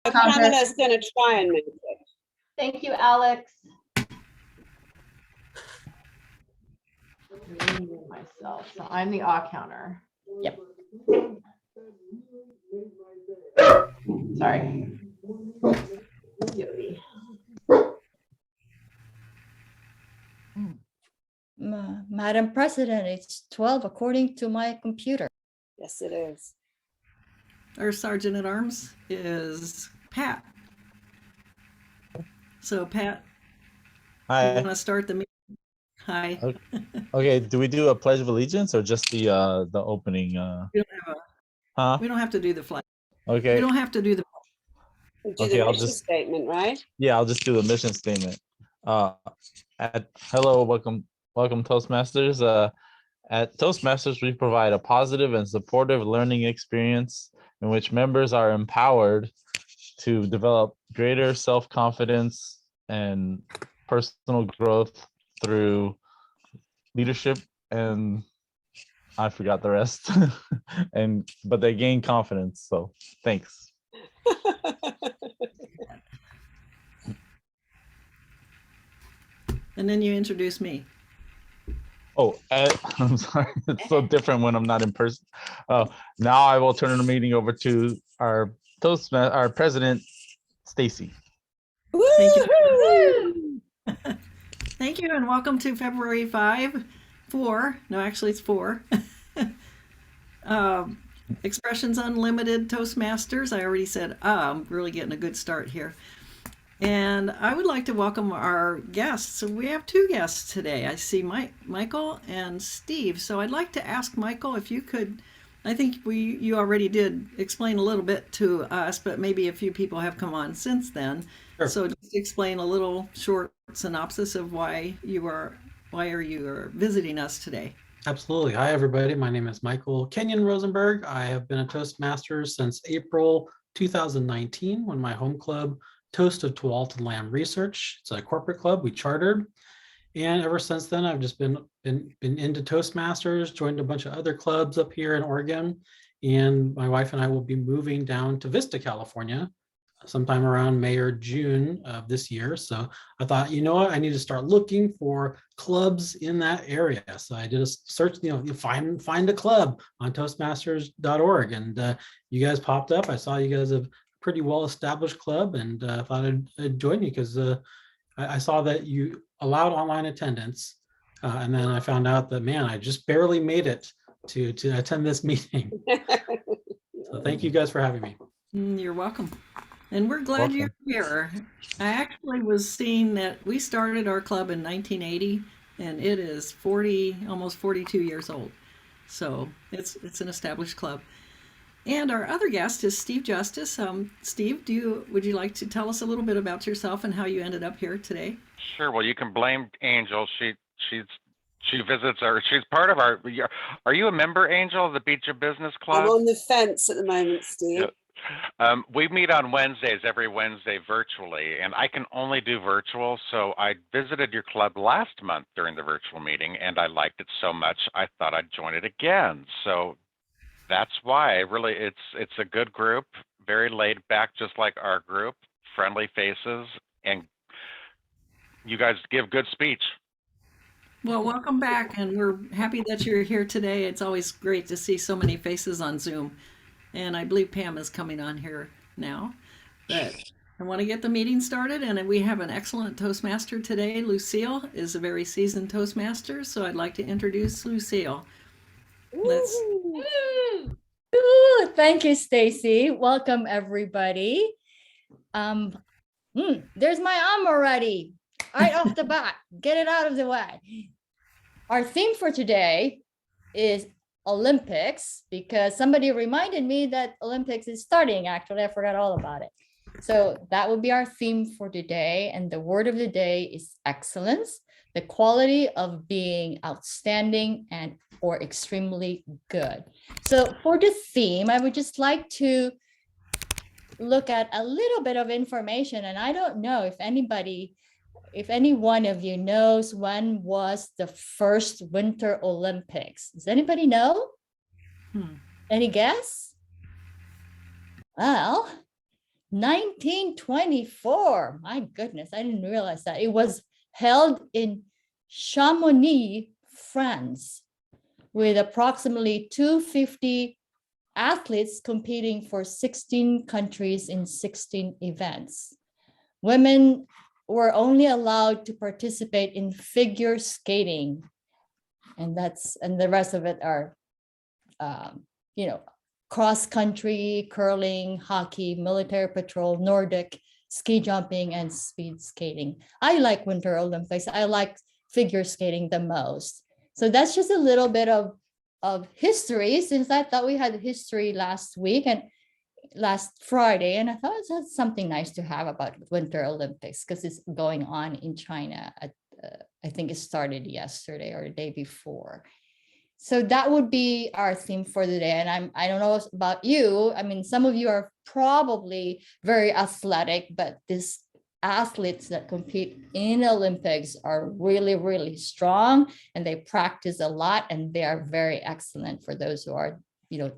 Pamela's going to try and make it. Thank you, Alex. Myself, so I'm the odd counter. Yep. Sorry. Yodi. Madam President, it's 12 according to my computer. Yes, it is. Our Sergeant at Arms is Pat. So Pat, you Hi. want to start the meeting? Hi. Okay, do we do a pledge of allegiance or just the opening? We don't have to do the flag. Okay. We don't have to do the. We'll do Okay, the I'll mission statement, right? Yeah, I'll just do the mission statement. Hello, welcome Toastmasters. At Toastmasters, we provide a positive and supportive learning experience in which members are empowered to develop greater self-confidence and personal growth through leadership, and I forgot the rest. But they gain confidence. So thanks. And then you introduce me. Oh, I'm sorry. It's so different when I'm not in person. Now I will turn the meeting over to our president, Stacy. Thank you. Thank you, and welcome to February 4. No, actually it's 4. Expressions Unlimited Toastmasters. I already said, I'm really getting a good start here. And I would like to welcome our guests. So we have 2 guests today. I see Michael and Steve. So I'd like to ask Michael if you could, I think you already did explain a little bit to us, but maybe a few people have come on since then. Sure. So just explain a little short synopsis of why you are visiting us today. Absolutely. Hi, everybody. My name is Michael Kenyon Rosenberg. I have been a Toastmaster since April 2019 when my home club, Toast of Tualatin Land Research. It's a corporate club we chartered. And ever since then, I've just been into Toastmasters, joined a bunch of other clubs up here in Oregon. And my wife and I will be moving down to Vista, California, sometime around May or June of this year. So I thought, you know what, I need to start looking for clubs in that area. So I did a search, you find a club on Toastmasters.org, and you guys popped up. I saw you guys have a pretty well-established club, and thought I'd join you because I saw that you allowed online attendance. And then I found out that, man, I just barely made it to attend this meeting. So thank you guys for having me. You're welcome. And we're glad you're here. I actually was seeing that we started our club in 1980, and it is almost 42 years old. So it's an established club. And our other guest is Steve Justice. Steve, would you like to tell us a little bit about yourself and how you ended up here today? Sure. Well, you can blame Angel. She visits our. She's part of our. Are you a member, Angel, of the Beach of Business Club? I'm on the fence at the moment, Steve. Yeah. We meet on Wednesdays, every Wednesday virtually, and I can only do virtual. So I visited your club last month during the virtual meeting, and I liked it so much I thought I'd join it again. So that's why it's a good group, very laid back, just like our group, friendly faces, and you guys give good speech. Well, welcome back, and we're happy that you're here today. It's always great to see so many faces on Zoom. And I believe Pam is coming on here now. But I want to get the meeting started, and we have an excellent Toastmaster today. Lucille is a very seasoned Toastmaster, so I'd like to introduce Lucille. Ooh, thank you, Stacy. Welcome, everybody. There's my arm already. Right off the bat, get it out of the way. Our theme for today is Olympics, because somebody reminded me that Olympics is starting. Actually, I forgot all about it. So that will be our theme for today. And the word of the day is excellence, the quality of being outstanding or extremely good. So for the theme, I would just like to look at a little bit of information. And I don't know if any one of you knows when was the first Winter Olympics. Does anybody know? Any guess? Well, 1924. My goodness, I didn't realize that. It was held in Chamonix, France, with approximately 250 athletes competing for 16 countries in 16 events. Women were only allowed to participate in figure skating, and the rest of it are, cross country, curling, hockey, military patrol, Nordic, ski jumping, and speed skating. I like Winter Olympics. I like figure skating the most. So that's just a little bit of history, since I thought we had history last week and last Friday, and I thought that's something nice to have about Winter Olympics, because it's going on in China. I think it started yesterday or the day before. So that would be our theme for the day. And I don't know about you. I mean, some of you are probably very athletic, but these athletes that compete in Olympics are really, really strong, and they practice a lot, and they are very excellent for those who are,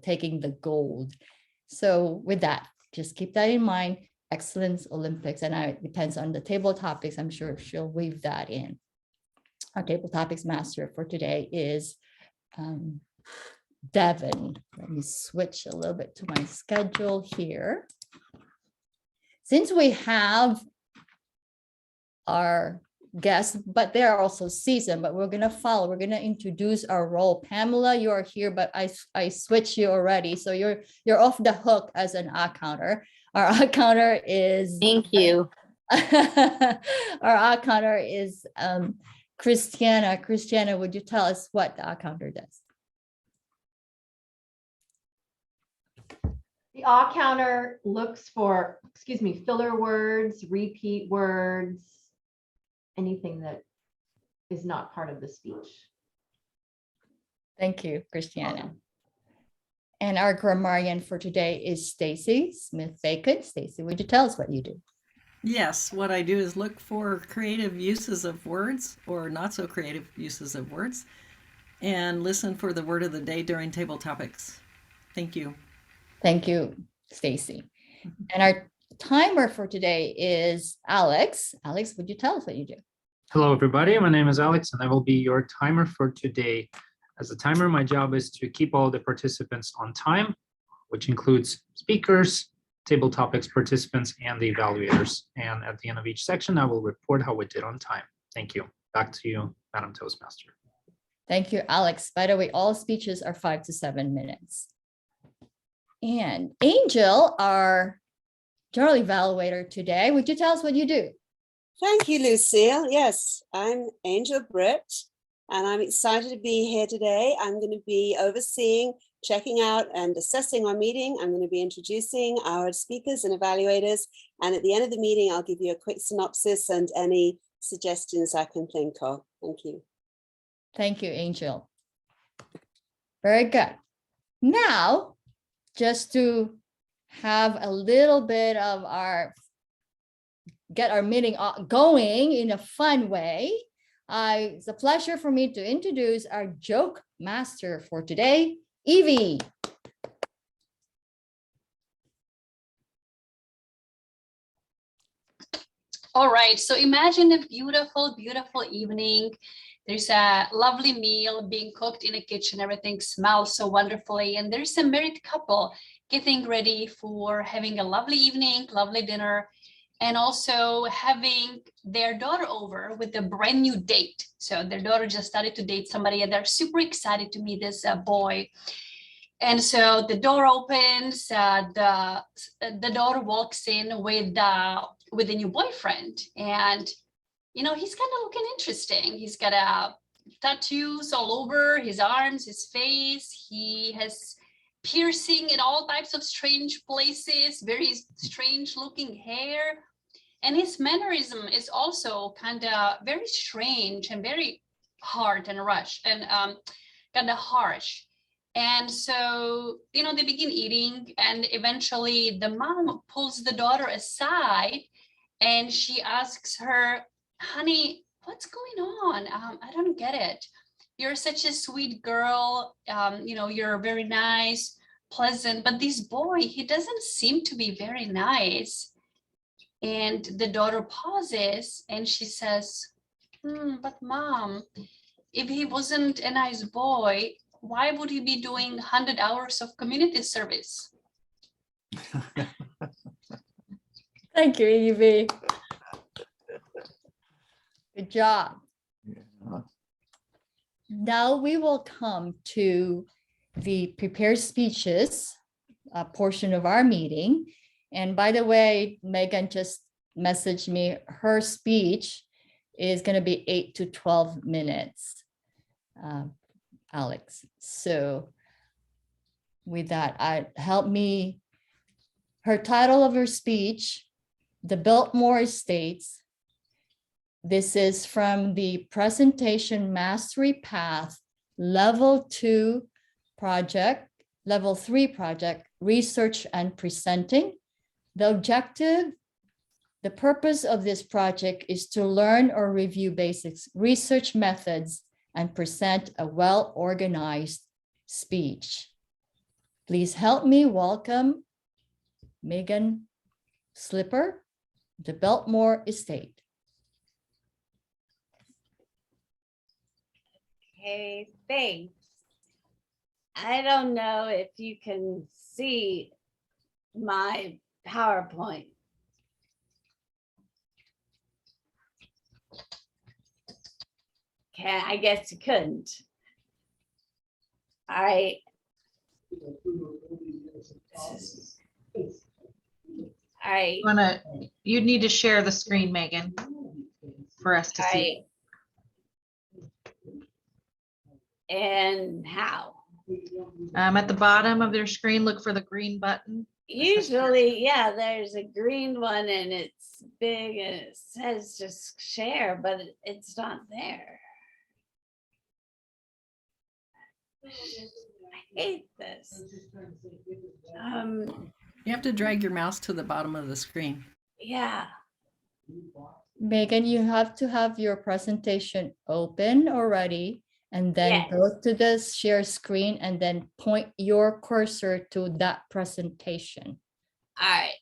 taking the gold. So with that, just keep that in mind. Excellence Olympics, and it depends on the table topics. I'm sure she'll weave that in. Our table topics master for today is Devin. Let me switch a little bit to my schedule here. Since we have our guests, but they're also seasoned, but we're going to introduce our role. Pamela, you are here, but I switched you already. So you're off the hook as an odd counter. Our odd counter is... Thank you. Our odd counter is Christiana. Christiana, would you tell us what the odd counter does? The odd counter looks for, filler words, repeat words, anything that is not part of the speech. Thank you, Christiana. And our grammarian for today is Stacy Smith-Bacon. Stacy, would you tell us what you do? Yes, what I do is look for creative uses of words or not so creative uses of words, and listen for the word of the day during table topics. Thank you. Thank you, Stacy. And our timer for today is Alex. Alex, would you tell us what you do? Hello, everybody. My name is Alex, and I will be your timer for today. As a timer, my job is to keep all the participants on time, which includes speakers, table topics participants, and the evaluators. And at the end of each section, I will report how we did on time. Thank you. Back to you, Madam Toastmaster. Thank you, Alex. By the way, all speeches are 5 to 7 minutes. And Angel, our general evaluator today, would you tell us what you do? Thank you, Lucille. Yes, I'm Angel Britt, and I'm excited to be here today. I'm going to be overseeing, checking out, and assessing our meeting. I'm going to be introducing our speakers and evaluators. And at the end of the meeting, I'll give you a quick synopsis and any suggestions I can think of. Thank you. Thank you, Angel. Very good. Now, just to have a little bit of get our meeting going in a fun way, it's a pleasure for me to introduce our joke master for today, Evie. All right, so imagine a beautiful, beautiful evening. There's a lovely meal being cooked in a kitchen. Everything smells so wonderfully. And there's a married couple getting ready for having a lovely evening, lovely dinner, and also having their daughter over with a brand new date. So their daughter just started to date somebody, and they're super excited to meet this boy. And so the door opens, the daughter walks in with a new boyfriend, and he's kind of looking interesting. He's got tattoos all over his arms, his face. He has piercing in all types of strange places, very strange looking hair. And his mannerism is also kind of very strange and very hard and rush and kind of harsh. And so, they begin eating, and eventually the mom pulls the daughter aside and she asks her, honey, what's going on? I don't get it. You're such a sweet girl. You're very nice, pleasant, but this boy, he doesn't seem to be very nice. And the daughter pauses and she says, but mom, if he wasn't a nice boy, why would he be doing 100 hours of community service? Thank you, Evie. Good job. Now we will come to the prepared speeches portion of our meeting. And by the way, Megan just messaged me, her speech is going to be 8 to 12 minutes, Alex. So with that, help me, her title of her speech, The Biltmore Estates. This is from the Presentation Mastery Path Level 2 project, Level 3 project, Research and Presenting. The objective, the purpose of this project is to learn or review basics, research methods, and present a well-organized speech. Please help me welcome Megan Slipper, the Biltmore Estate. Okay, thanks. I don't know if you can see my PowerPoint. Okay, I guess you couldn't. All right. All right. You'd need to share the screen, Megan, for us to All see. right. And how? At the bottom of their screen, look for the green button. Usually, yeah, there's a green one and it's big and it says just share, but it's not there. I hate this. You have to drag your mouse to the bottom of the screen. Yeah. Megan, you have to have your presentation open already, and then Yes. go to the share screen and then point your cursor to that presentation. All right.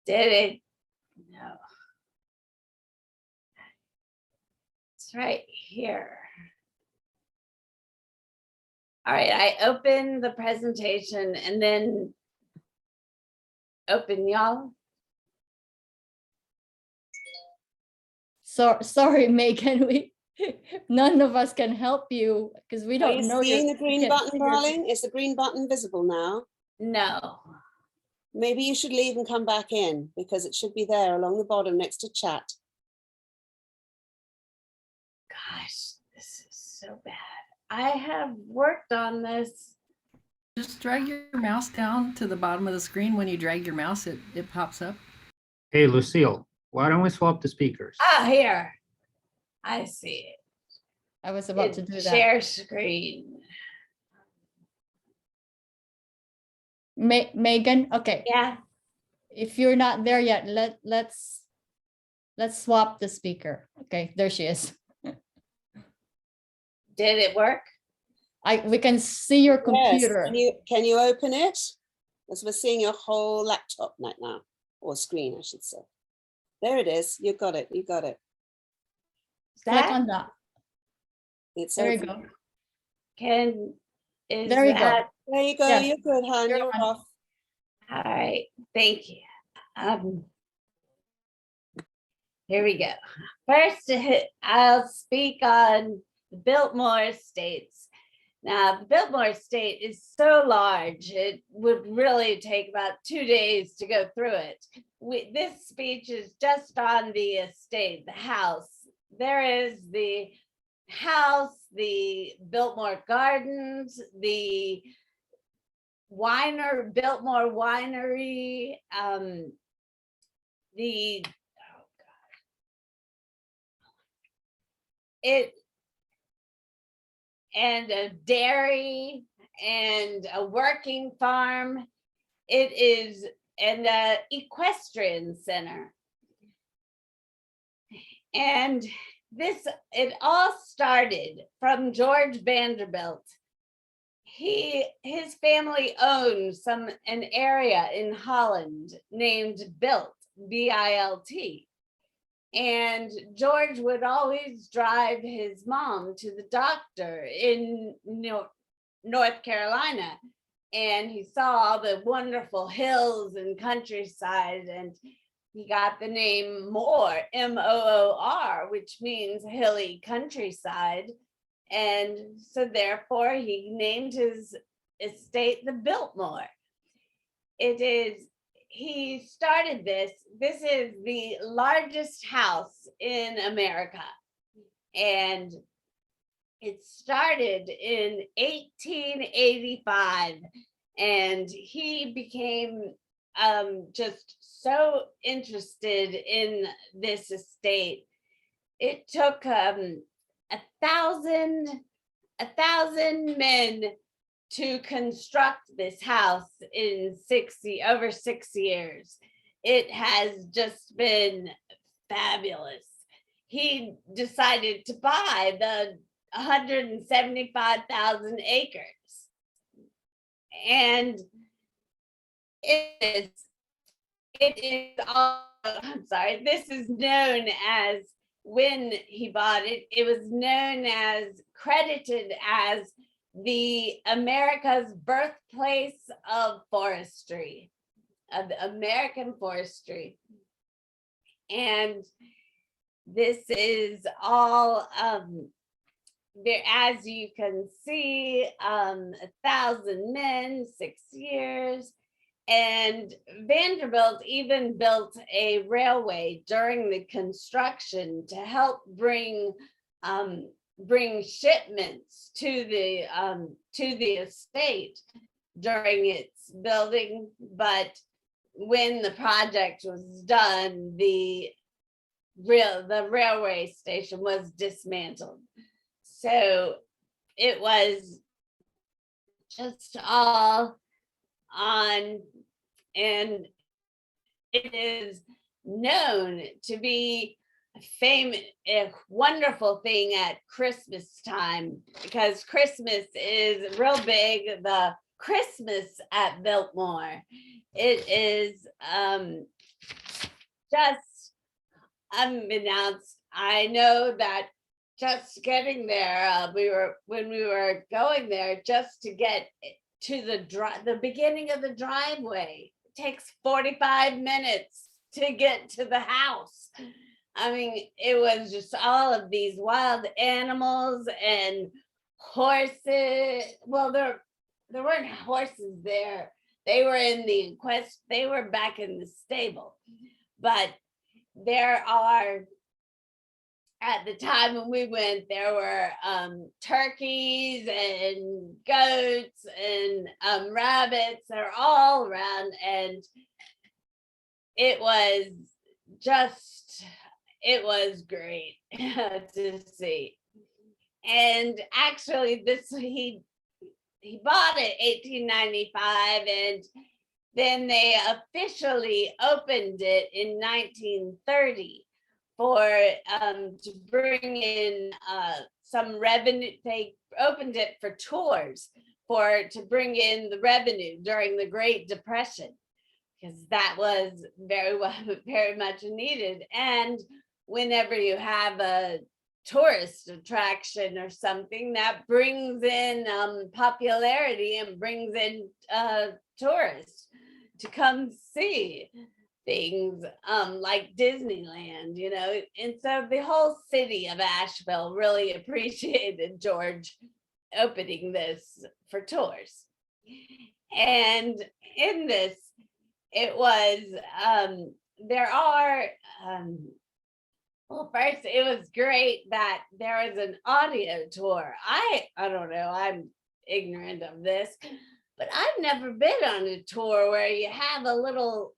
Did it? No. It's right here. All right, I open the presentation and then open y'all. So sorry, Megan, none of us can help you because we Are don't you know. seeing the green can't button, see your- darling? Is the green button visible now? No. Maybe you should leave and come back in because it should be there along the bottom next to chat. Gosh, this is so bad. I have worked on this. Just drag your mouse down to the bottom of the screen. When you drag your mouse, it pops up. Hey, Lucille, why don't we swap the speakers? Ah, here. I see it. I was about to do that. Share screen. Megan, okay. Yeah. If you're not there yet, let's swap the speaker. Okay, there she is. Did it work? We can see your computer. Yes. Can you open it? Because we're seeing your whole laptop right now, or screen, I should say. There it is. You got it. You got it. Click on that. It's There you open. go. Is There you go. that- There you go. Yes. You're good, hon. You're You're on. off. All right, thank you. Here we go. First, I'll speak on the Biltmore Estates. Now, the Biltmore Estate is so large, it would really take about 2 days to go through it. This speech is just on the estate, the house. There is the house, the Biltmore Gardens, the Biltmore Winery, and a dairy and a working farm. It is an equestrian center. And it all started from George Vanderbilt. His family owned an area in Holland named Bilt, B-I-L-T. And George would always drive his mom to the doctor in North Carolina. And he saw all the wonderful hills and countryside, and he got the name Moor, M-O-O-R, which means hilly countryside. And so therefore he named his estate the Biltmore. He started this is the largest house in America. And it started in 1885, and he became just so interested in this estate. It took 1,000 men to construct this house in over 6 years. It has just been fabulous. He decided to buy the 175,000 acres. And this is known as, when he bought it, it was known as, credited as the America's birthplace of forestry, of American forestry. And this is all, there, as you can see, 1,000 men, 6 years. And Vanderbilt even built a railway during the construction to help bring shipments to the estate during its building. But when the project was done, the railway station was dismantled. So it was just all on, and it is known to be a wonderful thing at Christmas time, because Christmas is real big. The Christmas at Biltmore, it is just unbeknownst. I know that just getting there, when we were going there, just to get to the beginning of the driveway, it takes 45 minutes to get to the house. I mean, it was just all of these wild animals and horses. Well, there weren't horses there. They were they were back in the stable. But there are, at the time when we went, there were turkeys and goats and rabbits. They're all around, and it was great to see. And actually, he bought it 1895, and then they officially opened it in 1930 to bring in some revenue. They opened it for tours to bring in the revenue during the Great Depression, because that was very much needed. And whenever you have a tourist attraction or something, that brings in popularity and brings in tourists to come see things like Disneyland, and so the whole city of Asheville really appreciated George opening this for tours. And in this, it was well, first, it was great that there was an audio tour. I don't know, I'm ignorant of this, but I've never been on a tour where you have a little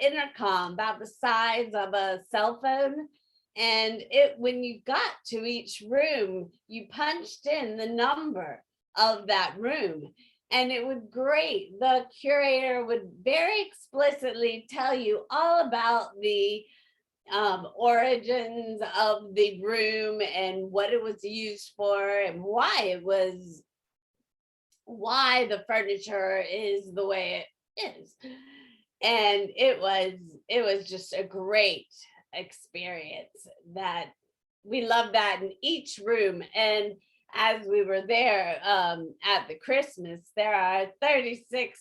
intercom about the size of a cell phone, and when you got to each room, you punched in the number of that room, And it was great. The curator would very explicitly tell you all about the origins of the room and what it was used for and why the furniture is the way it is. And it was just a great experience. That we loved that in each room. And as we were there at the Christmas, there are 36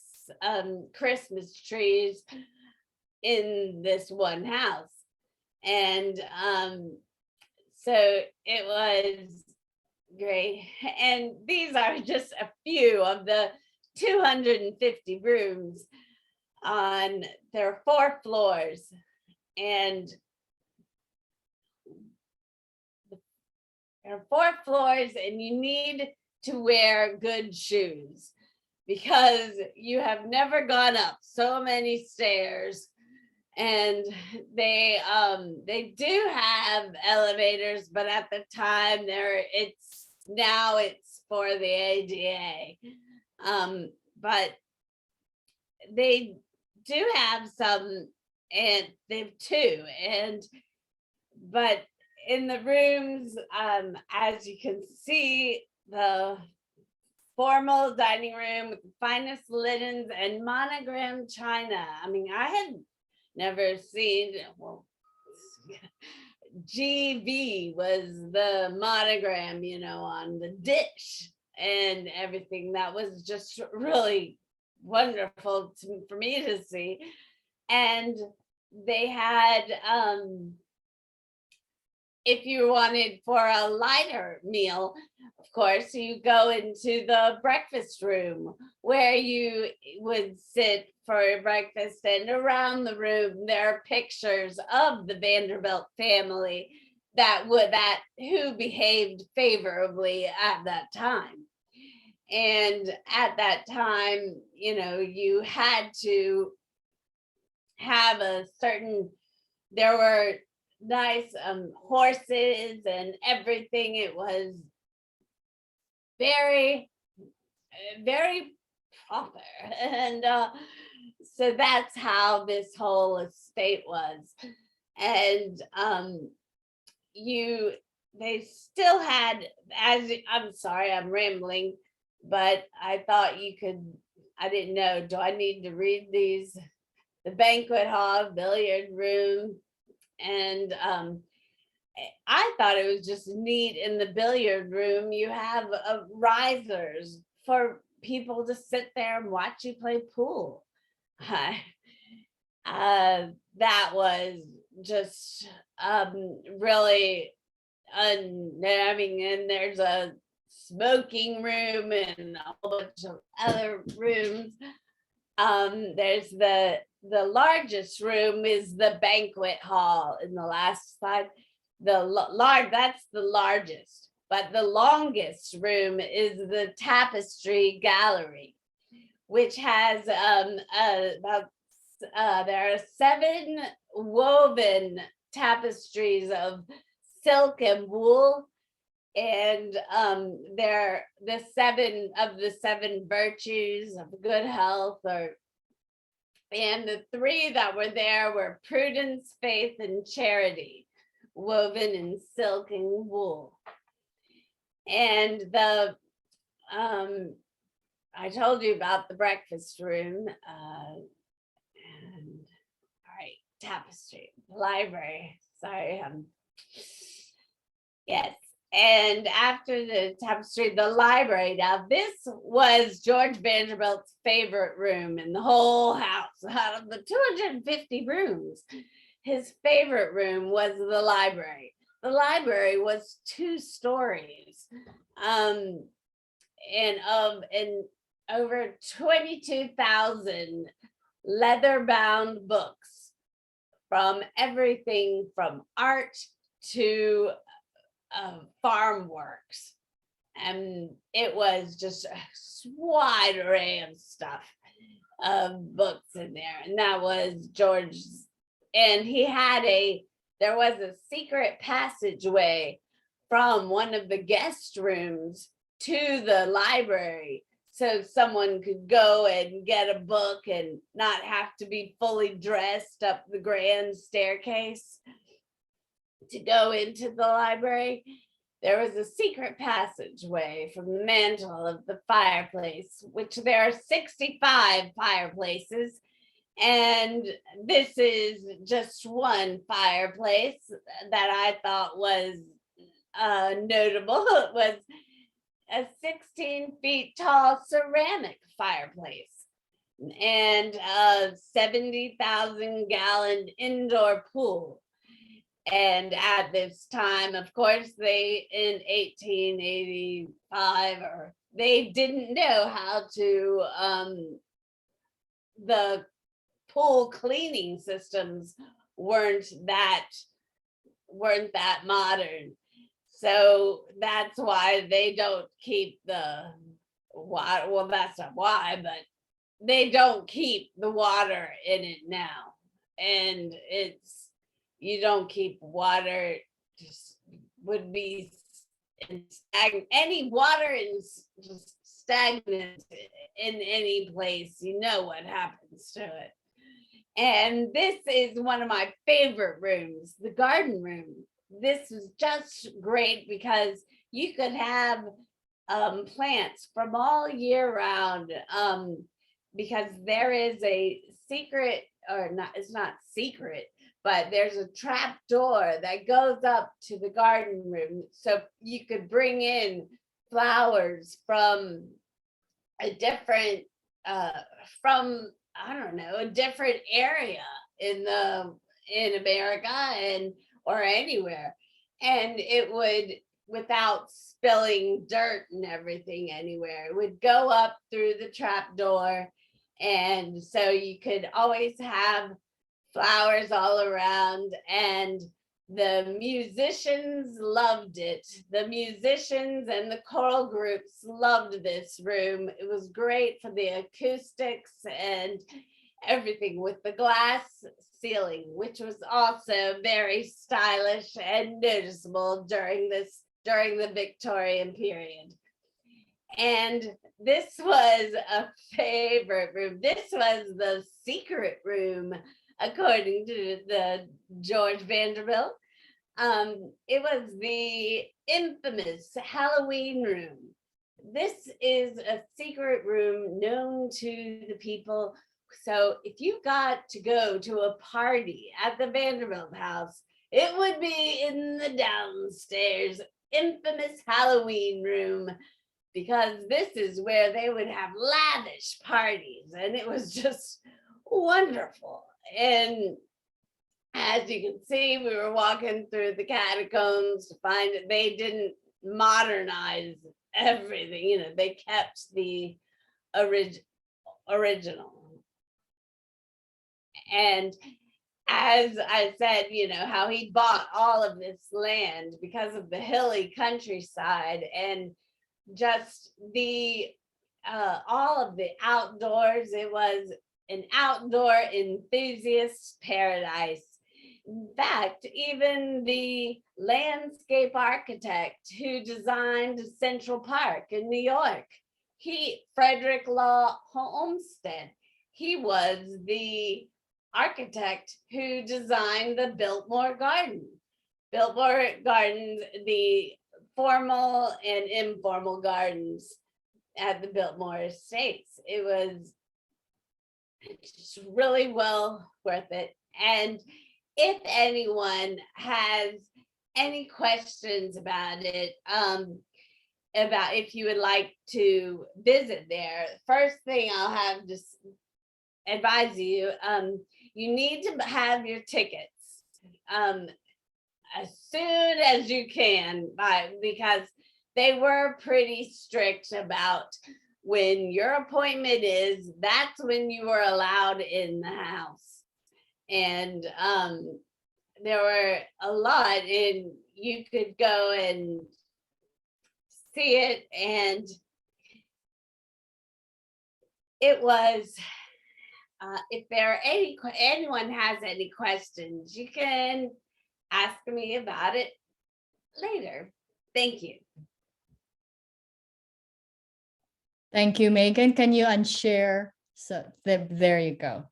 Christmas trees in this one house. And so it was great. And these are just a few of the 250 rooms. There are 4 floors, and there are 4 floors, and you need to wear good shoes because you have never gone up so many stairs. And they do have elevators, but at the time it's for the ADA. But they do have some, and they have 2, but in the rooms, as you can see, the formal dining room with the finest linens and monogrammed china. I mean, I had never seen, well, GV was the monogram, on the dish and everything. That was just really wonderful for me to see. And they had, if you wanted for a lighter meal, of course, you go into the breakfast room where you would sit for breakfast, and around the room there are pictures of the Vanderbilt family who behaved favorably at that time. And at that time, you had to have there were nice horses and everything. It was very, very proper. And so that's how this whole estate was. And they still had, I'm sorry, I'm rambling, but I thought I didn't know, do I need to read these? The banquet hall, billiard room, and I thought it was just neat. In the billiard room, you have risers for people to sit there and watch you play pool. That was just really unnerving. And there's a smoking room and a whole bunch of other rooms. There's the largest room is the banquet hall in the last slide. That's the largest, but the longest room is the Tapestry Gallery, which has there are 7 woven tapestries of silk and wool, and they're the 7 of the 7 virtues of good health, and the 3 that were there were prudence, faith, and charity, woven in silk and wool. And I told you about the breakfast room, and all right, Tapestry Library. Sorry, yes. And after the Tapestry, the library. Now, this was George Vanderbilt's favorite room in the whole house. Out of the 250 rooms, his favorite room was the library. The library was 2 stories, and over 22,000 leather-bound books from everything from art to farm works. And it was just a wide array of stuff, of books in there. And that was George's. And there was a secret passageway from one of the guest rooms to the library, so someone could go and get a book and not have to be fully dressed up the grand staircase to go into the library. There was a secret passageway from the mantle of the fireplace, which there are 65 fireplaces. And this is just one fireplace that I thought was notable. It was a 16 feet tall ceramic fireplace and a 70,000 gallon indoor pool. And at this time, of course, they in 1885, or they didn't know how to, the pool cleaning systems weren't that modern. So that's why they don't keep the water. Well, that's not why, but they don't keep the water in it now. And you don't keep water, just would be stagnant. Any water is just stagnant in any place, you know what happens to it. And this is one of my favorite rooms, the garden room. This was just great because you could have plants from all year round, because there is a secret, or not, it's not secret, but there's a trap door that goes up to the garden room. So you could bring in flowers from a different, from, I don't know, a different area in America or anywhere. And it would, without spilling dirt and everything anywhere, it would go up through the trap door. And so you could always have flowers all around, and the musicians loved it. The musicians and the choral groups loved this room. It was great for the acoustics and everything, with the glass ceiling, which was also very stylish and noticeable during the Victorian period. And this was a favorite room. This was the secret room, according to the George Vanderbilt. It was the infamous Halloween room. This is a secret room known to the people. So if you got to go to a party at the Vanderbilt house, it would be in the downstairs infamous Halloween room, because this is where they would have lavish parties, and it was just wonderful. And as you can see, we were walking through the catacombs to find that they didn't modernize everything. You know, they kept the original. And as I said, you know, how he bought all of this land because of the hilly countryside, and just the all of the outdoors. It was an outdoor enthusiast paradise. In fact, even the landscape architect who designed Central Park in New York, Frederick Law Olmsted, he was the architect who designed the Biltmore Garden. Biltmore Gardens, the formal and informal gardens at the Biltmore Estates. It was just really well worth it. And if anyone has any questions about it, about if you would like to visit there, first thing I'll have to advise you, you need to have your tickets as soon as you can, because they were pretty strict about when your appointment is, that's when you were allowed in the house. And there were a lot, and you could go and see it, and it was, if anyone has any questions, you can ask me about it later. Thank you. Thank you, Megan. Can you unshare? So there you go.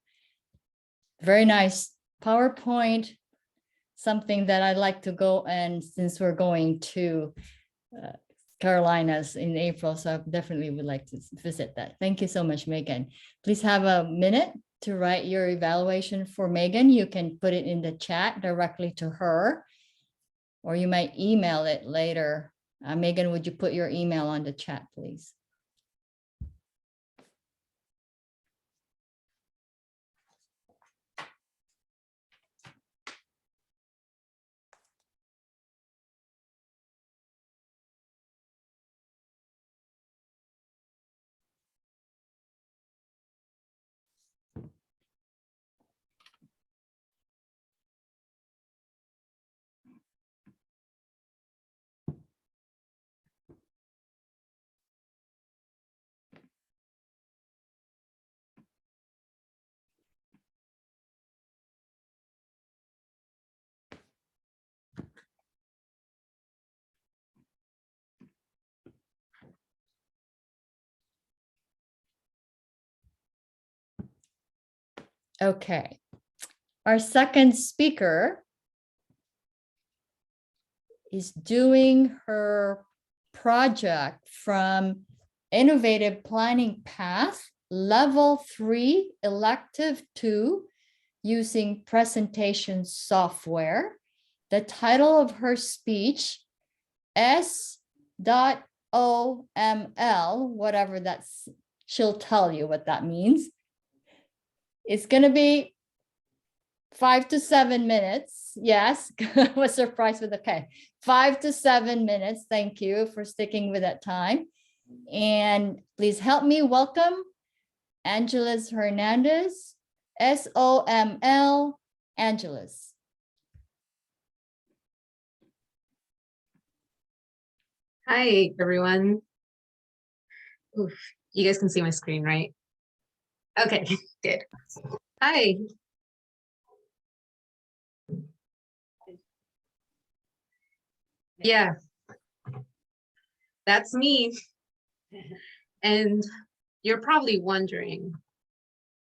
Very nice PowerPoint, something that I'd like to go, and since we're going to Carolinas in April, so I definitely would like to visit that. Thank you so much, Megan. Please have a minute to write your evaluation for Megan. You can put it in the chat directly to her, or you might email it later. Megan, would you put your email on the chat, please? Okay, our second speaker is doing her project from Innovative Planning Path, Level 3, Elective 2, using presentation software. The title of her speech, S.OML, whatever that's, she'll tell you what that means. It's going to be 5 to 7 minutes. Yes, I was surprised with, okay, 5 to 7 minutes. Thank you for sticking with that time. And please help me welcome Angeles Hernandez, SOML, Angeles. Hi, everyone. Oof, you guys can see my screen, right? Okay, good. Hi. Yeah, that's me. And you're probably wondering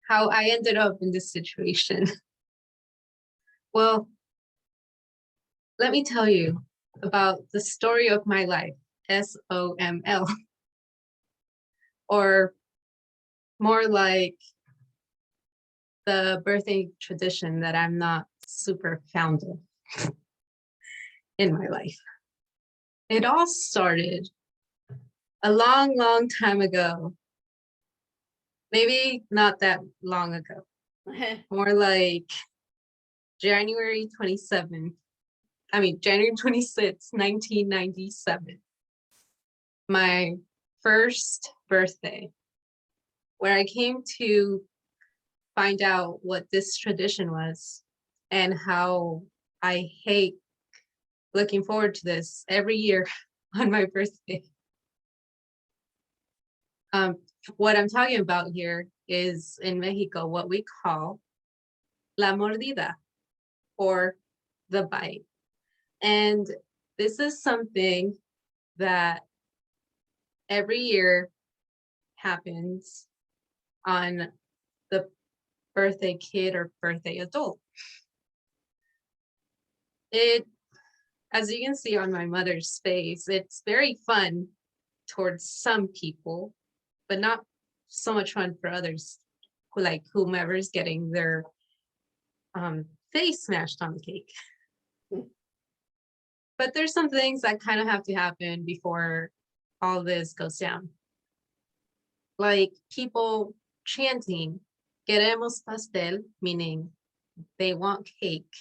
how I ended up in this situation. Well, let me tell you about the story of my life, SOML, or more like the birthday tradition that I'm not super fond of in my life. It all started a long, long time ago. Maybe not that long ago. More like January 26, 1997. My first birthday, where I came to find out what this tradition was and how I hate looking forward to this every year on my birthday. What I'm talking about here is in Mexico, what we call la mordida, or the bite. And this is something that every year happens on the birthday kid or birthday adult. As you can see on my mother's face, it's very fun towards some people, but not so much fun for others, like whomever's getting their face smashed on the cake. But there's some things that kind of have to happen before all this goes down. Like people chanting, queremos pastel, meaning they want cake,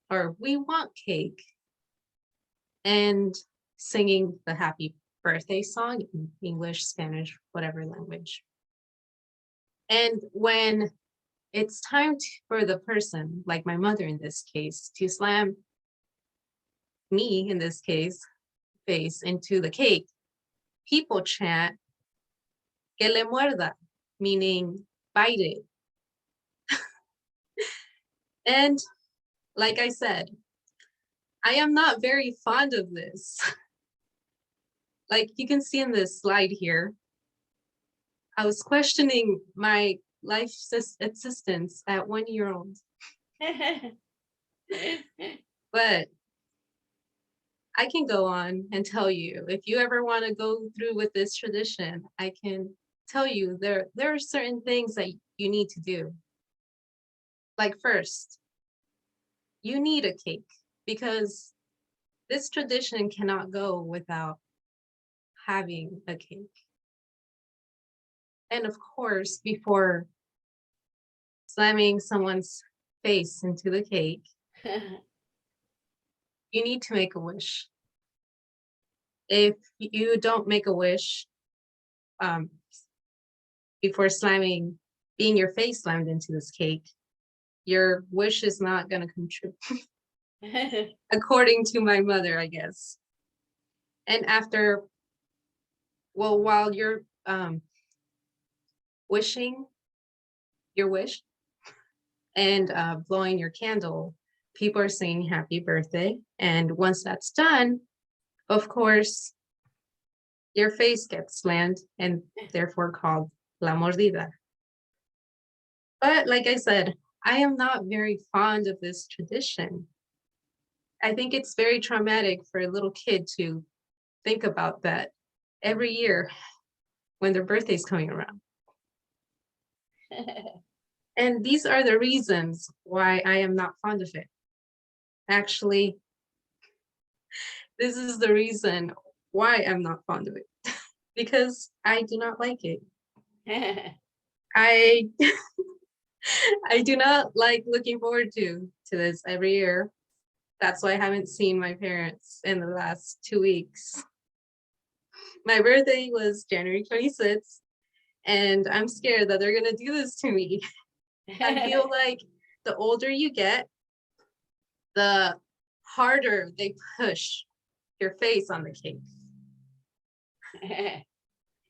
or we want cake, and singing the happy birthday song in English, Spanish, whatever language. And when it's time for the person, like my mother in this case, to slam me in this case, face into the cake, people chant, que le muerda, meaning bite it. And like I said, I am not very fond of this. Like you can see in this slide here, I was questioning my life existence at 1 year old. But I can go on and tell you, if you ever want to go through with this tradition, I can tell you there are certain things that you need to do. Like first, you need a cake because this tradition cannot go without having a cake. And of course, before slamming someone's face into the cake, you need to make a wish. If you don't make a wish before being your face slammed into this cake, your wish is not going to come true. According to my mother, I guess. And after, well, while you're wishing your wish and blowing your candle, people are saying happy birthday. And once that's done, of course, your face gets slammed and therefore called La Mordida. But like I said, I am not very fond of this tradition. I think it's very traumatic for a little kid to think about that every year when their birthday's coming around. And these are the reasons why I am not fond of it. Actually, this is the reason why I'm not fond of it, because I do not like it. I do not like looking forward to this every year. That's why I haven't seen my parents in the last 2 weeks. My birthday was January 26th, and I'm scared that they're gonna do this to me. I feel like the older you get, the harder they push your face on the cake.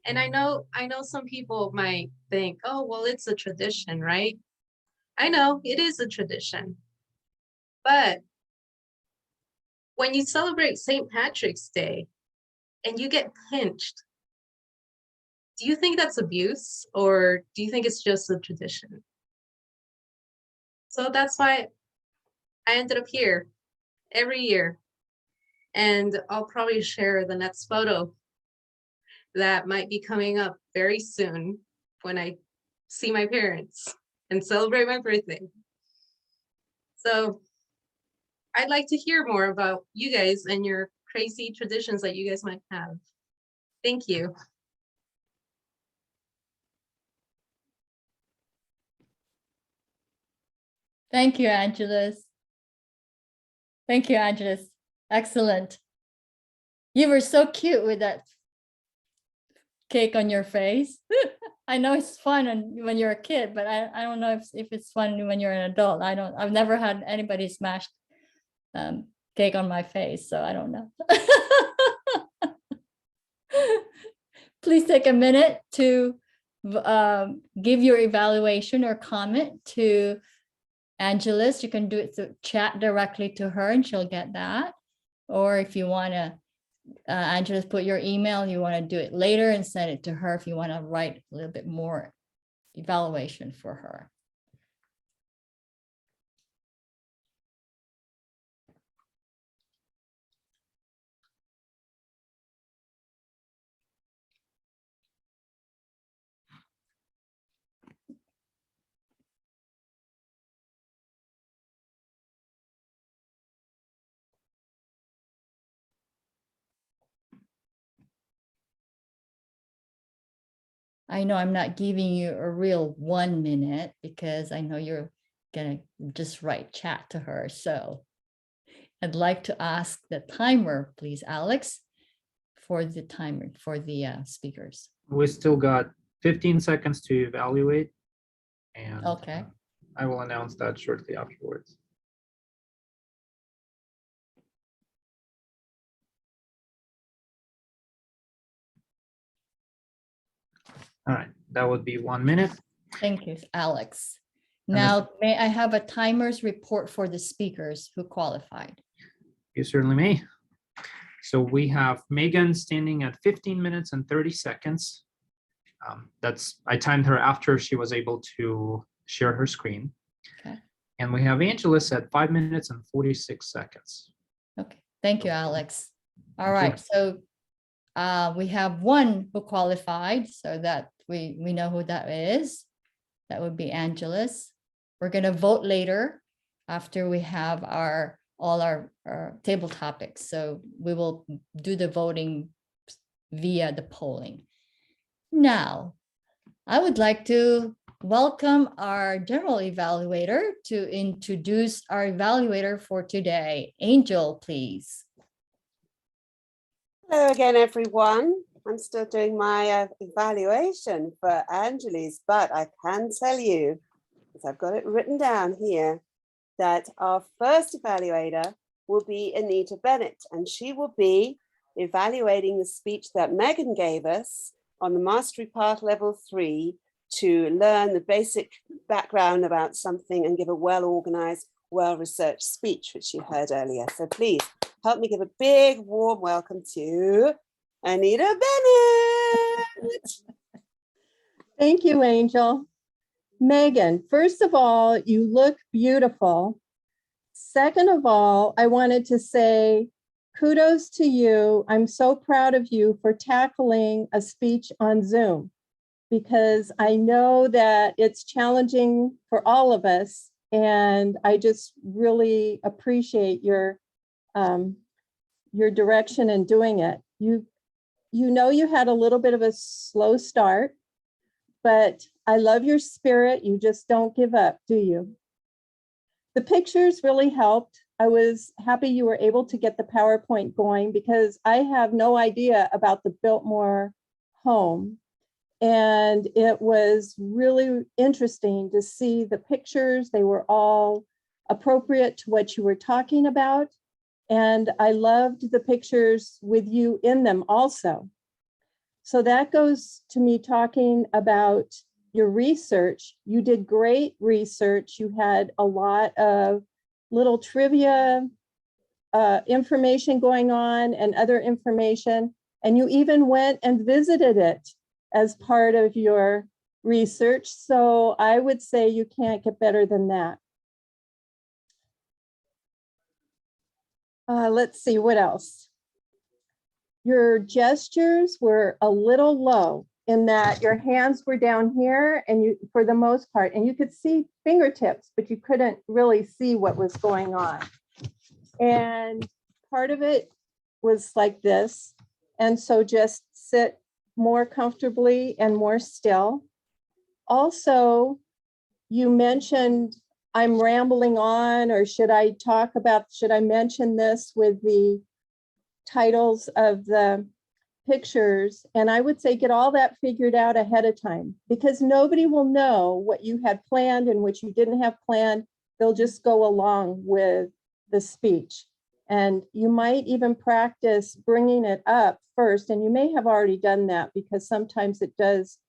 And I know some people might think, oh, well, it's a tradition, right? I know it is a tradition. But when you celebrate St. Patrick's Day and you get pinched, do you think that's abuse, or do you think it's just a tradition? So that's why I ended up here every year. And I'll probably share the next photo that might be coming up very soon when I see my parents and celebrate my birthday. So I'd like to hear more about you guys and your crazy traditions that you guys might have. Thank you. Thank you, Angelus. Thank you, Angelus. Excellent. You were so cute with that cake on your face. I know it's fun when you're a kid, but I don't know if it's fun when you're an adult. I've never had anybody smash cake on my face, so I don't know. Please take a minute to give your evaluation or comment to Angelus. You can do it through chat directly to her and she'll get that. Or if you want to, Angelus, put your email, you want to do it later and send it to her if you want to write a little bit more evaluation for her. I know I'm not giving you a real 1 minute because I know you're gonna just write chat to her. So I'd like to ask the timer, please, Alex, for the timer for the speakers. We still got 15 seconds to evaluate, and Okay. I will announce that shortly afterwards. All right, that would be 1 minute. Thank you, Alex. And Now, may I have a timer's report for the speakers who qualified? You certainly may. So we have Megan standing at 15 minutes and 30 seconds. I timed her after she was able to share her screen. Okay. And we have Angeles at 5 minutes and 46 seconds. Okay, thank you, Alex. All Thank you. right, so we have one who qualified, so that we know who that is. That would be Angeles. We're gonna vote later after we have all our table topics. So we will do the voting via the polling. Now, I would like to welcome our general evaluator to introduce our evaluator for today. Angel, please. Hello again, everyone. I'm still doing my evaluation for Angeles, but I can tell you, because I've got it written down here, that our first evaluator will be Anita Bennett, and she will be evaluating the speech that Megan gave us on the Mastery Path Level 3 to learn the basic background about something and give a well-organized, well-researched speech, which you heard earlier. So please help me give a big, warm welcome to Anita Bennett. Thank you, Angel. Megan, first of all, you look beautiful. Second of all, I wanted to say kudos to you. I'm so proud of you for tackling a speech on Zoom, because I know that it's challenging for all of us. And I just really appreciate your direction in doing it. You know, you had a little bit of a slow start, but I love your spirit. You just don't give up, do you? The pictures really helped. I was happy you were able to get the PowerPoint going, because I have no idea about the Biltmore home. And it was really interesting to see the pictures. They were all appropriate to what you were talking about. And I loved the pictures with you in them also. So that goes to me talking about your research. You did great research. You had a lot of little trivia information going on and other information. And you even went and visited it as part of your research. So I would say you can't get better than that. Let's see, what else? Your gestures were a little low in that your hands were down here, and you, for the most part, and you could see fingertips, but you couldn't really see what was going on. And part of it was like this. And so just sit more comfortably and more still. Also, you mentioned I'm rambling on, or should I mention this with the titles of the pictures? And I would say get all that figured out ahead of time, because nobody will know what you had planned and what you didn't have planned. They'll just go along with the speech. And you might even practice bringing it up first. And you may have already done that, because sometimes it does,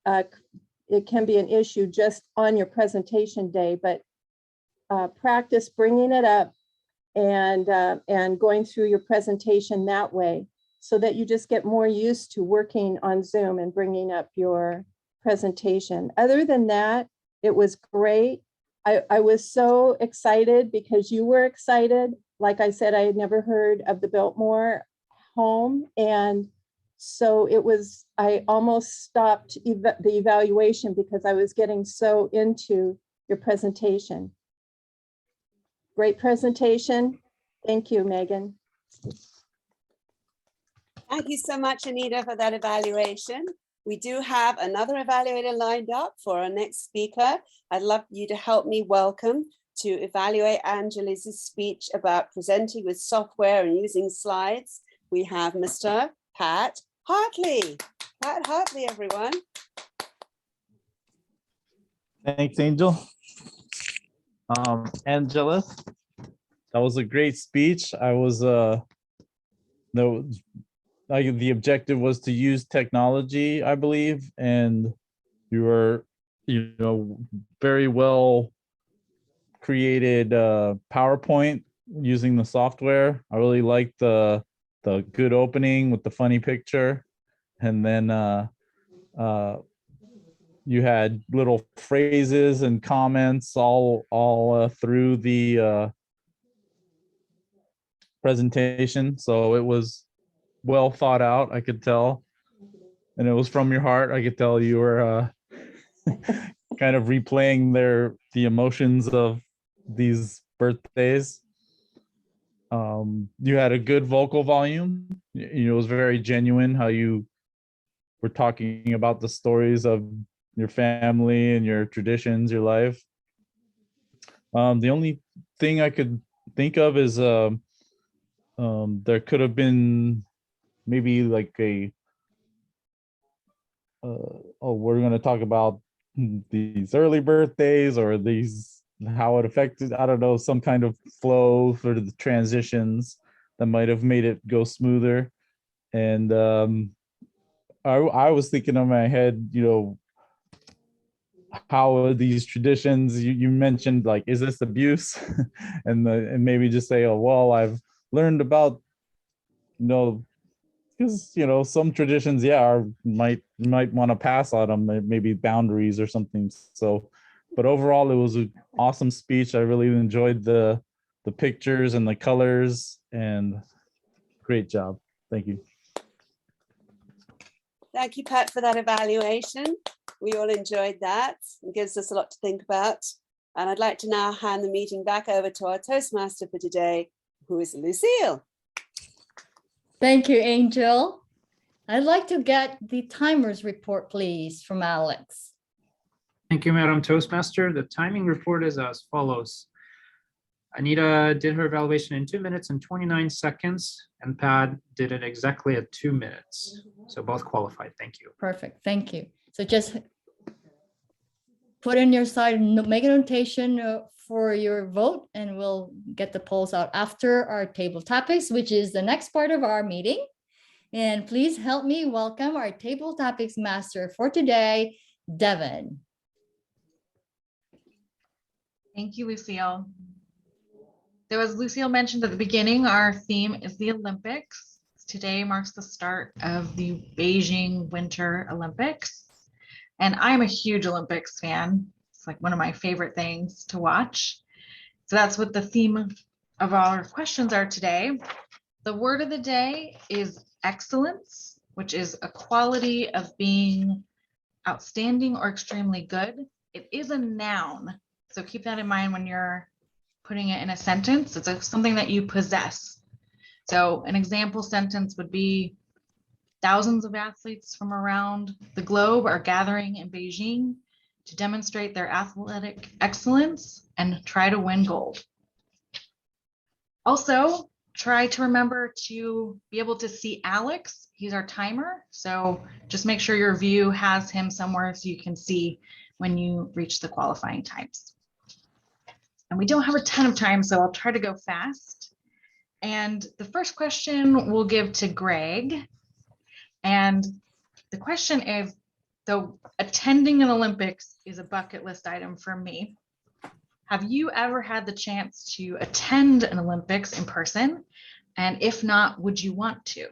it can be an issue just on your presentation day, but practice bringing it up and going through your presentation that way, so that you just get more used to working on Zoom and bringing up your presentation. Other than that, it was great. I was so excited because you were excited. Like I said, I had never heard of the Biltmore home. And so it was, I almost stopped the evaluation because I was getting so into your presentation. Great presentation. Thank you, Megan. Thank you so much, Anita, for that evaluation. We do have another evaluator lined up for our next speaker. I'd love you to help me welcome to evaluate Angela's speech about presenting with software and using slides. We have Mr. Pat Hartley. Pat Hartley, everyone. Thanks, Angel. Angela, that was a great speech. I was the objective was to use technology, I believe, and you were, very well created PowerPoint using the software. I really liked the good opening with the funny picture, and then You had little phrases and comments all through the presentation, so it was well thought out, I could tell, and it was from your heart. I could tell you were kind of replaying the emotions of these birthdays. You had a good vocal volume. It was very genuine how you were talking about the stories of your family and your traditions, your life. The only thing I could think of is there could have been maybe like we're going to talk about these early birthdays or how it affected, I don't know, some kind of flow for the transitions that might have made it go smoother. And I was thinking in my head, how are these traditions, you mentioned, like, is this abuse? and maybe just say, oh, well, I've learned about, because some traditions, might want to pass on them, maybe boundaries or something. So, but overall, it was an awesome speech. I really enjoyed the pictures and the colors, and great job. Thank you. Thank you, Pat, for that evaluation. We all enjoyed that. It gives us a lot to think about. And I'd like to now hand the meeting back over to our Toastmaster for today, who is Lucille. Thank you, Angel. I'd like to get the timers report, please, from Alex. Thank you, Madam Toastmaster. The timing report is as follows. Anita did her evaluation in 2 minutes and 29 seconds, and Pat did it exactly at 2 minutes. So both qualified. Thank you. Perfect. Thank you. So just put in your side, make a notation for your vote, and we'll get the polls out after our table topics, which is the next part of our meeting. And please help me welcome our table topics master for today, Devin. Thank you, Lucille. So as Lucille mentioned at the beginning, our theme is the Olympics. Today marks the start of the Beijing Winter Olympics. And I'm a huge Olympics fan. It's like one of my favorite things to watch. So that's what the theme of our questions are today. The word of the day is excellence, which is a quality of being outstanding or extremely good. It is a noun. So keep that in mind when you're putting it in a sentence. It's something that you possess. So an example sentence would be, thousands of athletes from around the globe are gathering in Beijing to demonstrate their athletic excellence and try to win gold. Also, try to remember to be able to see Alex. He's our timer. So just make sure your view has him somewhere so you can see when you reach the qualifying times. And we don't have a ton of time, so I'll try to go fast. And the first question we'll give to Greg. And the question is, so attending an Olympics is a bucket list item for me. Have you ever had the chance to attend an Olympics in person? And if not, would you want to?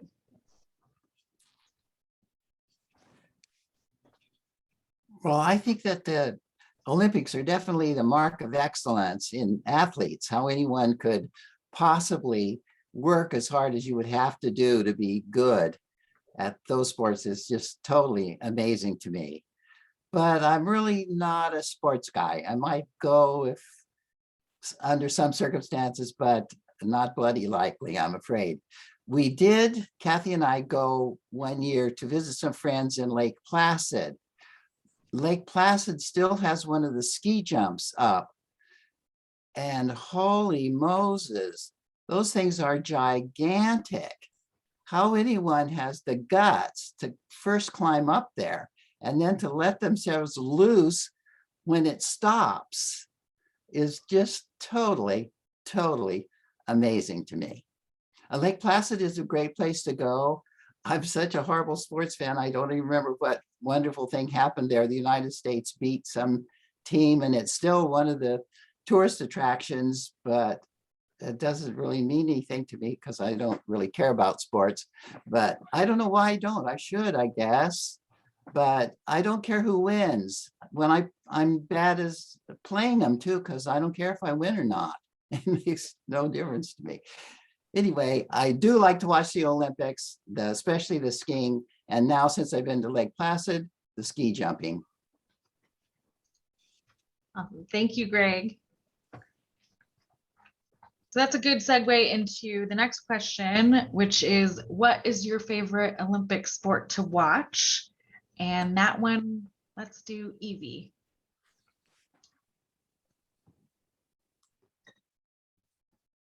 Well, I think that the Olympics are definitely the mark of excellence in athletes. How anyone could possibly work as hard as you would have to do to be good at those sports is just totally amazing to me. But I'm really not a sports guy. I might go if under some circumstances, but not bloody likely, I'm afraid. We did, Kathy and I, go one year to visit some friends in Lake Placid. Lake Placid still has one of the ski jumps up. And holy Moses, those things are gigantic. How anyone has the guts to first climb up there and then to let themselves loose when it stops is just totally, totally amazing to me. Lake Placid is a great place to go. I'm such a horrible sports fan. I don't even remember what wonderful thing happened there. The United States beat some team and it's still one of the tourist attractions, but it doesn't really mean anything to me because I don't really care about sports, but I don't know why I don't. I should, I guess. but I don't care who wins. When I'm bad as playing them too, because I don't care if I win or not. It makes no difference to me. Anyway, I do like to watch the Olympics, especially the skiing. And now since I've been to Lake Placid, the ski jumping. Thank you, Greg. So that's a good segue into the next question, which is, what is your favorite Olympic sport to watch? And that one, let's do Evie.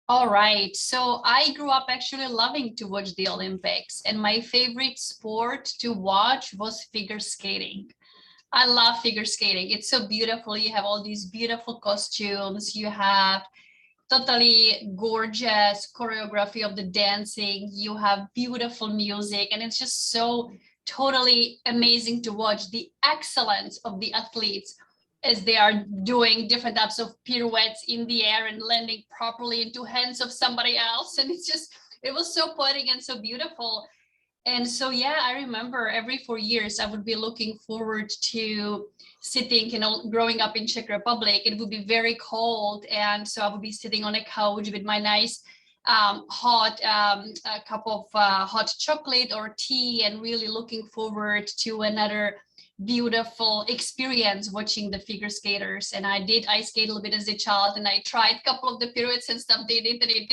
All right, so I grew up actually loving to watch the Olympics, and my favorite sport to watch was figure skating. I love figure skating. It's so beautiful. You have all these beautiful costumes. You have totally gorgeous choreography of the dancing. You have beautiful music, and it's just so totally amazing to watch the excellence of the athletes as they are doing different types of pirouettes in the air and landing properly into hands of somebody else. And it was so poetic and so beautiful. And so, yeah, I remember every 4 years, I would be looking forward to sitting, growing up in Czech Republic, it would be very cold. And so I would be sitting on a couch with my nice hot cup of hot chocolate or tea, and really looking forward to another beautiful experience watching the figure skaters. And I did ice skate a little bit as a child, and I tried a couple of the pirouettes and stuff they did, and it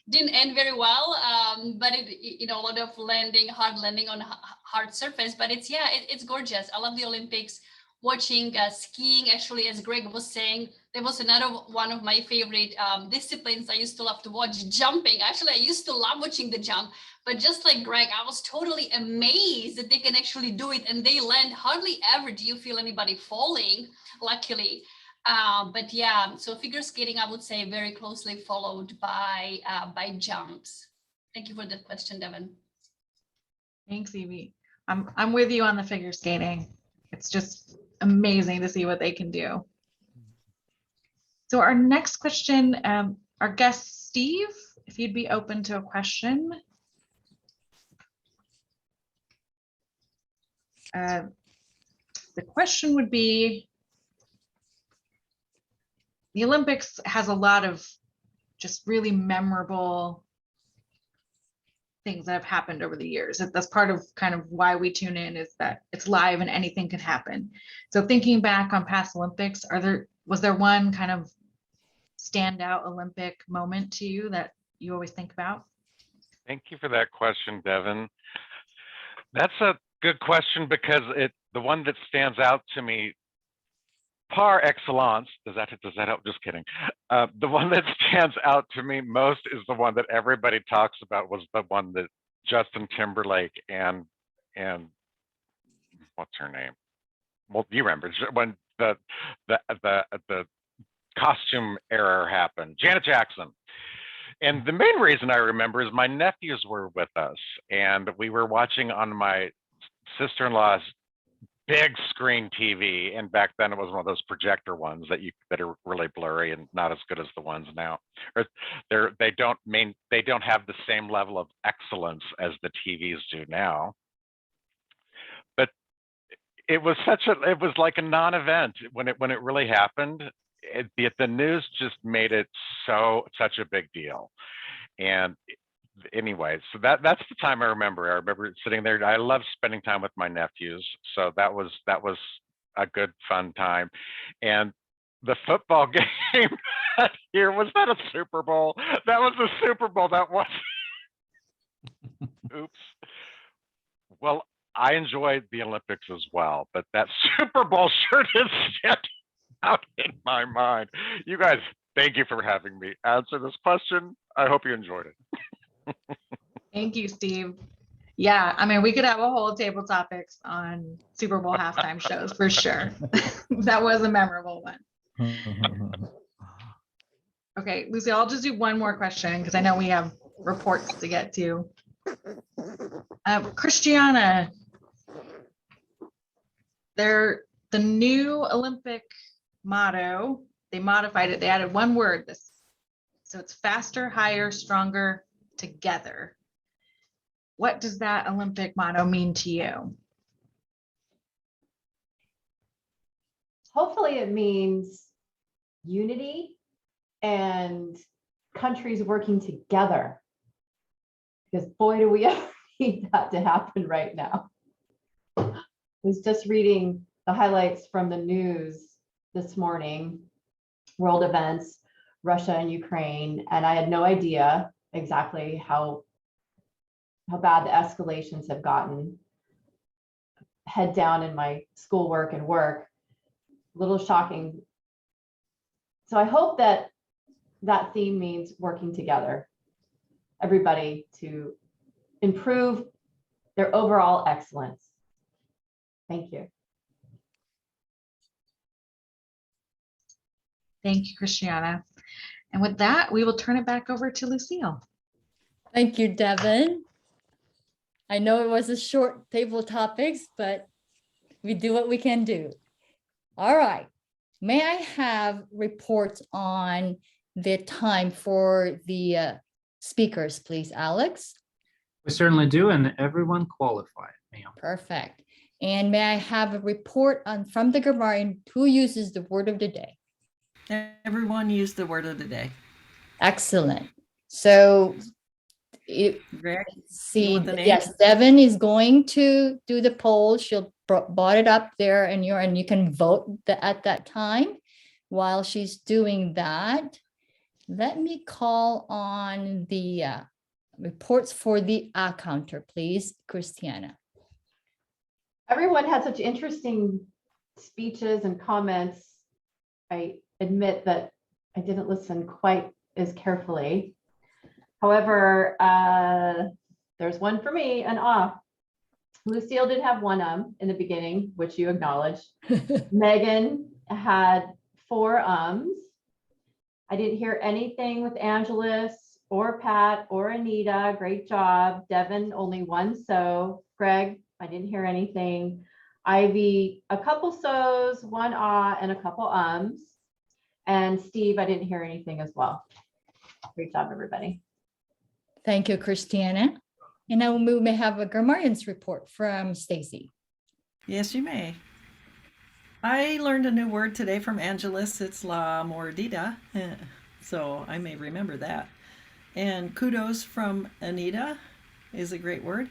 didn't end very well, but a lot of hard landing on hard surface. But it's gorgeous. I love the Olympics. Watching skiing, actually, as Greg was saying, there was another one of my favorite disciplines I used to love to watch, jumping. Actually, I used to love watching the jump, but just like Greg, I was totally amazed that they can actually do it, and they land hardly ever do you feel anybody falling, luckily. But yeah, so figure skating, I would say, very closely followed by jumps. Thank you for that question, Devin. Thanks, Evie. I'm with you on the figure skating. It's just amazing to see what they can do. So our next question, our guest Steve, if you'd be open to a question. The question would be, the Olympics has a lot of just really memorable things that have happened over the years. That's part of kind of why we tune in, is that it's live and anything can happen. So thinking back on past Olympics, was there one kind of standout Olympic moment to you that you always think about? Thank you for that question, Devin. That's a good question, because the one that stands out to me par excellence, does that help? Just kidding. The one that stands out to me most is the one that everybody talks about, was the one that Justin Timberlake and what's her name? Well, you remember when the costume error happened, Janet Jackson. And the main reason I remember is my nephews were with us, and we were watching on my sister-in-law's big screen TV, and back then it was one of those projector ones that are really blurry and not as good as the ones now. Or they don't have the same level of excellence as the TVs do now. But it was like a non-event when it really happened. The news just made it such a big deal. And anyway, so that's the time I remember. I remember sitting there. I love spending time with my nephews, so that was a good fun time. And the football game here, was that a Super Bowl? That was a Super Bowl. That was. Oops. Well, I enjoyed the Olympics as well, but that Super Bowl sure did stand out in my mind. You guys, thank you for having me answer this question. I hope you enjoyed it. Thank you, Steve. Yeah, I mean, we could have a whole table topics on Super Bowl halftime shows for sure. That was a memorable one. Okay, Lucy, I'll just do one more question because I know we have reports to get to. Christiana, the new Olympic motto, they modified it. They added one word. So it's faster, higher, stronger, together. What does that Olympic motto mean to you? hopefully it means unity and countries working together. Because boy, do we ever need that to happen right now. I was just reading the highlights from the news this morning, world events, Russia and Ukraine, and I had no idea exactly how bad the escalations have gotten. Head down in my schoolwork and work, a little shocking. So I hope that that theme means working together, everybody, to improve their overall excellence. Thank you. Thank you, Christiana. And with that, we will turn it back over to Lucille. Thank you, Devin. I know it was a short table topics, but we do what we can do. All right. May I have reports on the time for the speakers, please, Alex? We certainly do, and everyone qualified, ma'am. Perfect. And may I have a report on from the grammarian who uses the word of the day? Everyone used the word of the day. Excellent. So Greg, see, want the name? yes, Devin is going to do the poll. She'll brought it up there and you can vote at that time. While she's doing that, let me call on the reports for the counter, please, Christiana. Everyone had such interesting speeches and comments. I admit that I didn't listen quite as carefully. However, there's one for me, an Lucille did have one in the beginning, which you acknowledged. Megan had 4 ums. I didn't hear anything with Angelus or Pat or Anita. Great job. Devin, only 1 so. Greg, I didn't hear anything. Ivy, a couple so's, 1 and a couple ums. And Steve, I didn't hear anything as well. Great job, everybody. Thank you, Christiana. And now we may have a grammarian's report from Stacy. Yes, you may. I learned a new word today from Angelus. It's la mordida, so I may remember that. And kudos from Anita is a great word.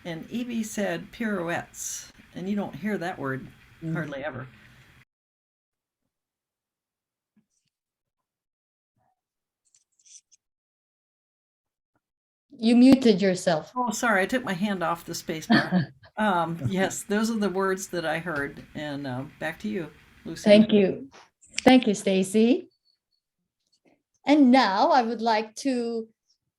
And Evie said pirouettes, and you don't hear that word hardly ever. You muted yourself. Oh, sorry, I took my hand off the space bar. Yes, those are the words that I heard. And back to you, Lucy. Thank you. Thank you, Stacy. And now I would like to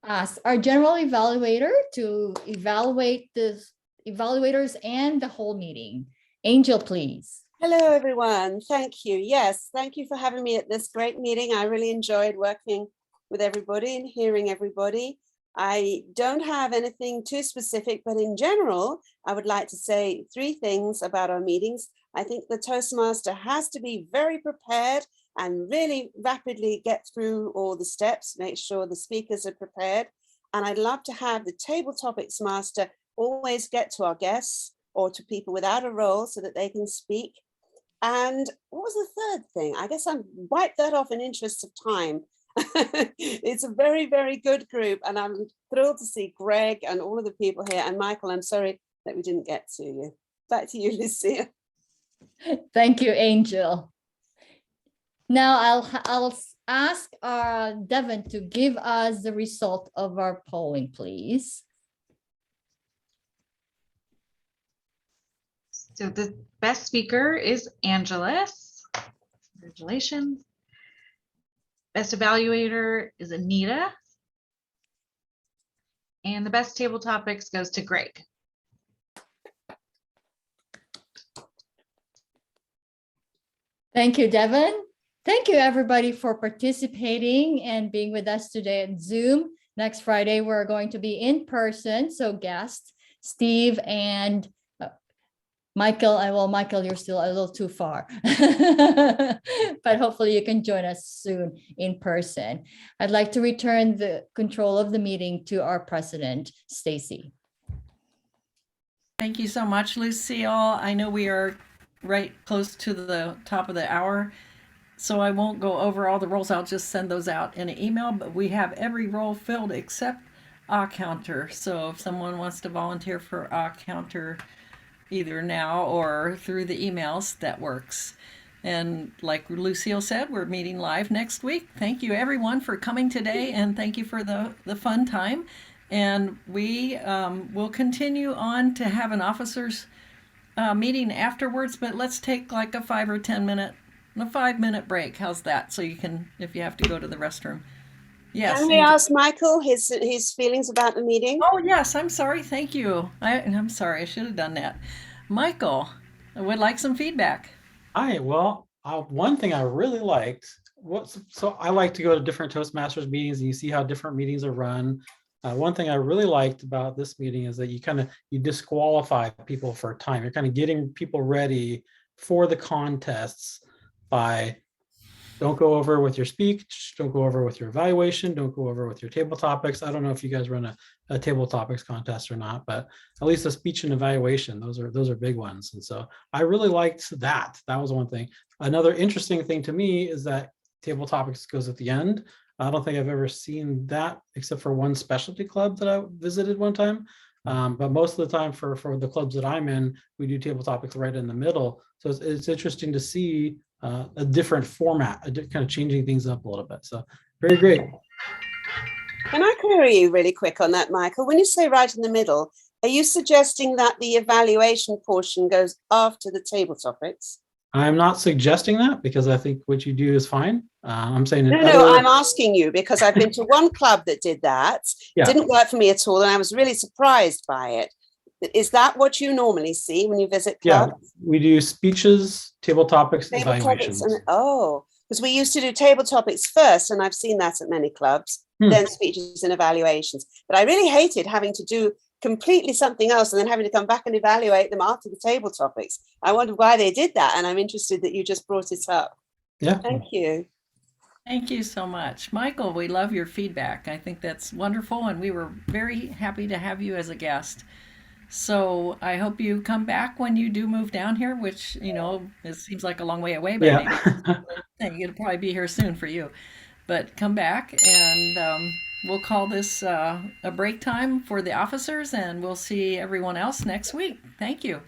ask our general evaluator to evaluate the evaluators and the whole meeting. Angel, please. Hello, everyone. Thank you. Yes, thank you for having me at this great meeting. I really enjoyed working with everybody and hearing everybody. I don't have anything too specific, but in general, I would like to say 3 things about our meetings. I think the Toastmaster has to be very prepared and really rapidly get through all the steps, make sure the speakers are prepared. And I'd love to have the table topics master always get to our guests or to people without a role so that they can speak. And what was the 3rd thing? I guess I wiped that off in interest of time. It's a very, very good group, and I'm thrilled to see Greg and all of the people here. And Michael, I'm sorry that we didn't get to you. Back to you, Lucia. Thank you, Angel. Now I'll ask Devin to give us the result of our polling, please. So the best speaker is Angelus. Congratulations. Best evaluator is Anita. And the best table topics goes to Greg. Thank you, Devin. Thank you, everybody, for participating and being with us today at Zoom. Next Friday, we're going to be in person. So guests, Steve and Michael, Michael, you're still a little too far, but hopefully you can join us soon in person. I'd like to return the control of the meeting to our president, Stacy. Thank you so much, Lucille. I know we are right close to the top of the hour. So I won't go over all the roles. I'll just send those out in an email, but we have every role filled except counter. So if someone wants to volunteer for counter either now or through the emails, that works. And like Lucille said, we're meeting live next week. Thank you everyone for coming today, and thank you for the fun time. And we will continue on to have an officers meeting afterwards, but let's take like a 5 or 10 minute, a 5-minute break. How's that? So you can, if you have to go to the restroom. Yes. Can we ask Michael his feelings about the meeting? Oh, yes. I'm sorry. Thank you. I'm sorry. I should have done that. Michael, I would like some feedback. Hi, well, one thing I really liked so I like to go to different Toastmasters meetings and you see how different meetings are run. One thing I really liked about this meeting is that you disqualify people for time. You're kind of getting people ready for the contests by don't go over with your speech, don't go over with your evaluation, don't go over with your table topics. I don't know if you guys run a table topics contest or not, but at least the speech and evaluation, those are big ones. And so I really liked that. That was one thing. Another interesting thing to me is that table topics goes at the end. I don't think I've ever seen that except for one specialty club that I visited one time. But most of the time for the clubs that I'm in, we do table topics right in the middle. So it's interesting to see a different format, kind of changing things up a little bit. So very great. Can I query you really quick on that, Michael? When you say right in the middle, are you suggesting that the evaluation portion goes after the table topics? I'm not suggesting that because I think what you do is fine. I'm saying No, I'm asking you because I've been to one club that did that. Yeah. Didn't work for me at all, and I was really surprised by it. Is that what you normally see when you visit clubs? Yeah, we do speeches, table topics, Table evaluations. topics because we used to do table topics first, and I've seen that at many clubs, then speeches and evaluations. But I really hated having to do completely something else and then having to come back and evaluate them after the table topics. I wondered why they did that, and I'm interested that you just brought it up. Yeah. Thank you. Thank you so much. Michael, we love your feedback. I think that's wonderful, and we were very happy to have you as a guest. So I hope you come back when you do move down here, which, it seems like a long way away, but maybe it'll probably be here soon for you. But come back, and we'll call this a break time for the officers, and we'll see everyone else next week. Thank you.